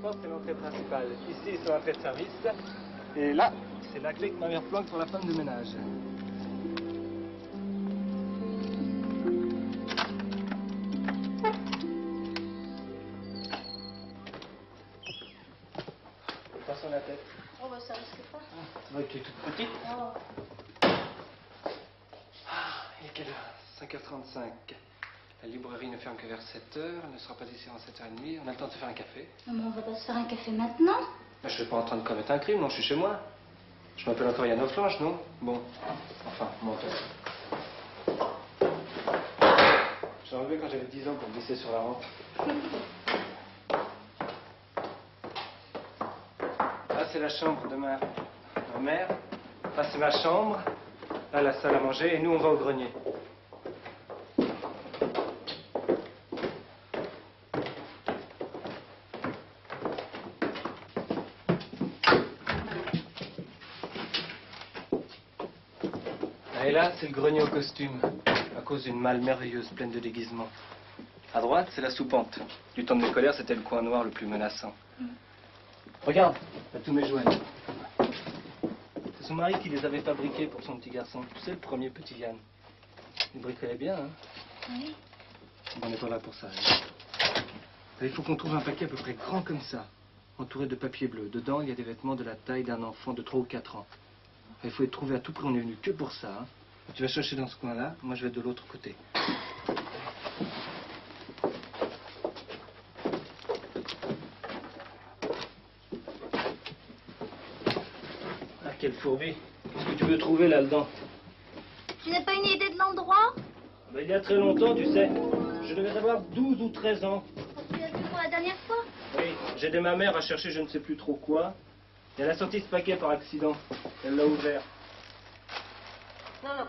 Ça, c'est l'entrée principale. Ici, c'est l'entrée de service. Et là, c'est la clé que ma mère planque pour la femme de ménage. Attention la tête. Oh, bah ça risque pas. C'est vrai que tu es toute petite. Oh. Il est quelle heure? 5h35. La librairie ne ferme que vers 7h. Elle ne sera pas ici en 7h30. On a le temps de se faire un café. Non, mais on va pas se faire un café maintenant. Je ne suis pas en train de commettre un crime, non, je suis chez moi. Je m'appelle Antoine Flanche, non? Bon. Enfin, menteur. J'ai enlevé quand j'avais 10 ans pour glisser sur la rampe. Là, c'est la chambre de ma mère. Là, c'est ma chambre. Là, la salle à manger. Et nous, on va au grenier. Et là, c'est le grenier au costume, à cause d'une malle merveilleuse pleine de déguisements. À droite, c'est la soupente. Du temps de mes colères, c'était le coin noir le plus menaçant. Regarde, t'as tous mes jouets. C'est son mari qui les avait fabriqués pour son petit garçon. Tu sais, le premier petit Yann. Il bricolait bien, hein? Oui. On n'est pas là pour ça. Hein. Il faut qu'on trouve un paquet à peu près grand comme ça, entouré de papier bleu. Dedans, il y a des vêtements de la taille d'un enfant de 3 ou 4 ans. Il faut les trouver à tout prix, on est venu que pour ça. Hein. Tu vas chercher dans ce coin-là, moi je vais de l'autre côté. Ah, quelle fourbie. Qu'est-ce que tu veux trouver là-dedans? Tu n'as pas une idée de l'endroit? Ben, il y a très longtemps, tu sais. Je devais avoir 12 ou 13 ans. Tu l'as vu pour la dernière fois? Oui, j'ai aidé ma mère à chercher je ne sais plus trop quoi. Et elle a sorti ce paquet par accident. Elle l'a ouvert. Non, non,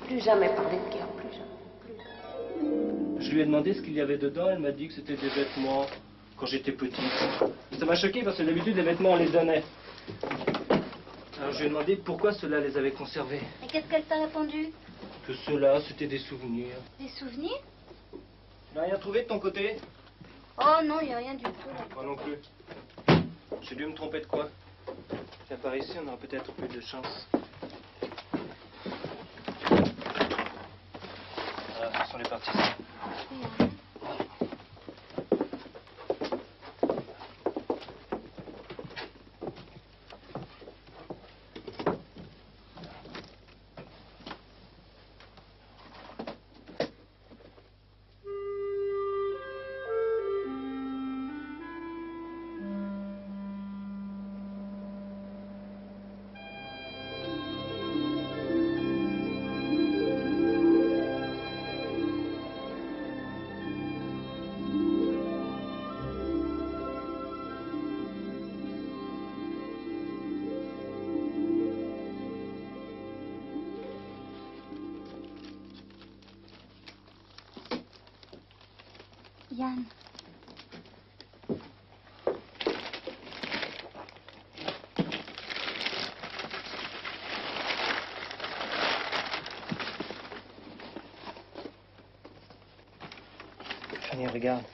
plus jamais parler de guerre, plus jamais. Je lui ai demandé ce qu'il y avait dedans, elle m'a dit que c'était des vêtements quand j'étais petit. Ça m'a choqué parce que d'habitude les vêtements on les donnait. Alors je lui ai demandé pourquoi ceux-là les avait conservés. Et qu'est-ce qu'elle t'a répondu? Que ceux-là c'était des souvenirs. Des souvenirs? Tu n'as rien trouvé de ton côté? Oh non, il n'y a rien du tout là. Moi non plus. J'ai dû me tromper de quoi? Tiens, par ici on aura peut-être plus de chance. Ce sont les partisans. Yann. Fanny, regarde.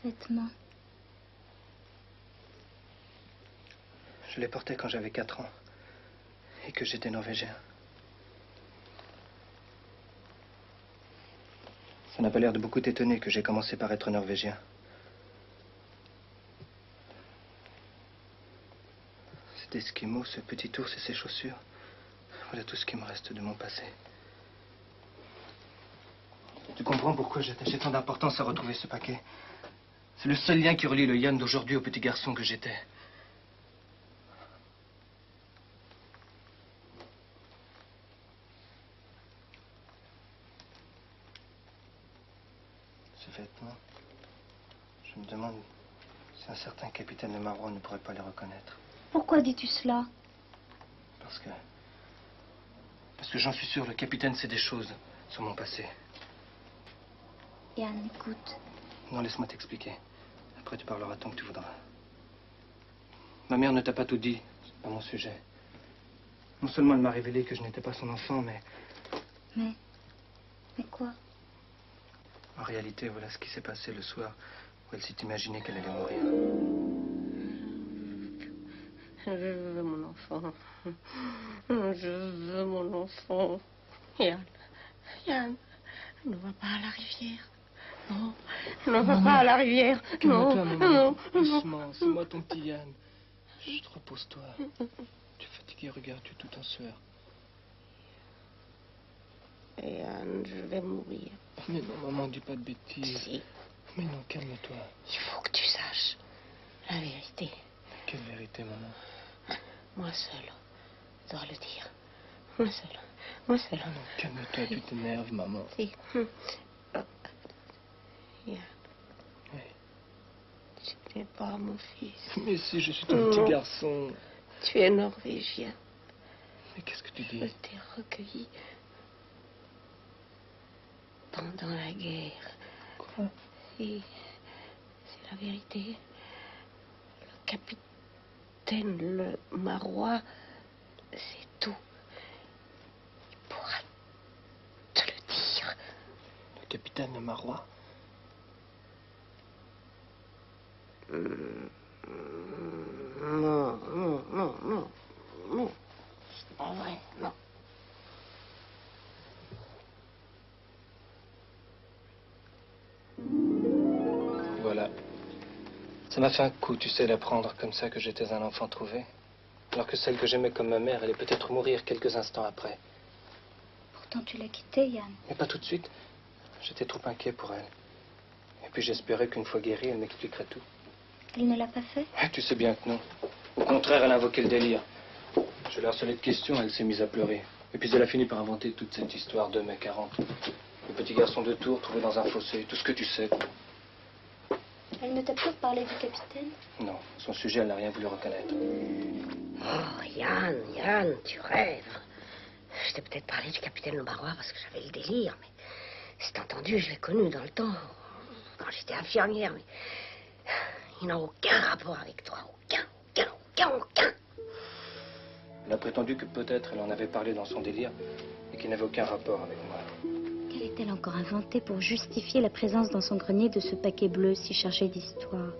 Vêtements. Je les portais quand j'avais 4 ans et que j'étais norvégien. Ça n'a pas l'air de beaucoup t'étonner que j'ai commencé par être norvégien. Cet esquimau, ce petit ours et ses chaussures, voilà tout ce qui me reste de mon passé. Tu comprends pourquoi j'attachais tant d'importance à retrouver ce paquet? C'est le seul lien qui relie le Yann d'aujourd'hui au petit garçon que j'étais. Ce vêtement, je me demande C'est un certain capitaine de Marois ne pourrait pas les reconnaître. Pourquoi dis-tu cela? Parce que j'en suis sûr, le capitaine sait des choses sur mon passé. Yann, écoute. Non, laisse-moi t'expliquer. Après, tu parleras tant que tu voudras. Ma mère ne t'a pas tout dit à mon sujet. Non seulement elle m'a révélé que je n'étais pas son enfant, mais... Mais quoi? En réalité, voilà ce qui s'est passé le soir où elle s'est imaginée qu'elle allait mourir. Je veux mon enfant. Je veux mon enfant. Yann, ne va pas à la rivière. Non, ne va pas à la rivière. Non, non. Doucement, c'est moi ton petit Yann. Chut, repose-toi. Tu es fatigué, regarde, tu es tout en sueur. Yann, je vais mourir. Mais non, maman, dis pas de bêtises. Si. Mais non, calme-toi. Il faut que tu saches la vérité. Quelle vérité, maman? Moi seule dois le dire. Moi seule. Non, calme-toi, tu t'énerves, maman. Si. Yann. Oui. Tu n'es pas mon fils. Mais si, je suis ton petit garçon. Tu es norvégien. Mais qu'est-ce que tu Je dis? t'ai recueilli pendant la guerre. Quoi? Si, c'est la vérité. Le capitaine Le Marois, c'est tout. Il pourra te le dire. Le capitaine Le Marois? Non. C'est pas vrai, non. Voilà. Ça m'a fait un coup, tu sais, d'apprendre comme ça que j'étais un enfant trouvé. Alors que celle que j'aimais comme ma mère allait peut-être mourir quelques instants après. Pourtant, tu l'as quittée, Yann. Mais pas tout de suite. J'étais trop inquiet pour elle. Et puis j'espérais qu'une fois guérie, elle m'expliquerait tout. Elle ne l'a pas fait? Tu sais bien que non. Au contraire, elle a invoqué le délire. Je l'ai harcelée de questions, elle s'est mise à pleurer. Et puis elle a fini par inventer toute cette histoire de mai 40. Le petit garçon de Tours trouvé dans un fossé, tout ce que tu sais, quoi. Elle ne t'a pas parlé du capitaine? Non, son sujet, elle n'a rien voulu reconnaître. Oh, Yann, tu rêves. Je t'ai peut-être parlé du capitaine Le Marois parce que j'avais le délire, mais c'est entendu, je l'ai connu dans le temps, quand j'étais infirmière, mais il n'a aucun rapport avec toi, aucun. Elle a prétendu que peut-être elle en avait parlé dans son délire et qu'il n'avait aucun rapport avec moi. Qu'allait-elle encore inventer pour justifier la présence dans son grenier de ce paquet bleu si chargé d'histoire?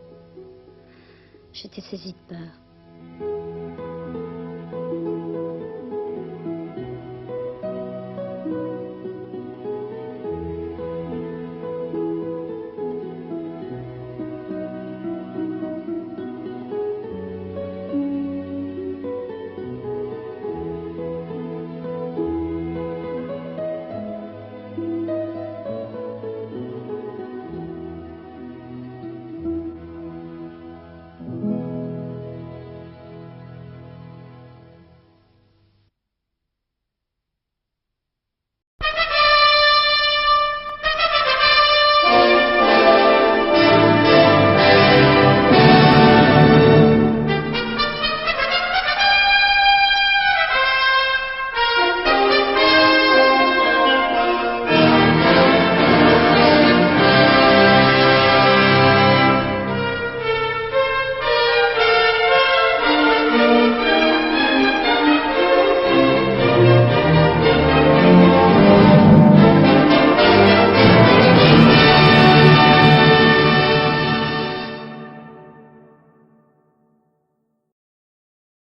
J'étais saisie de peur.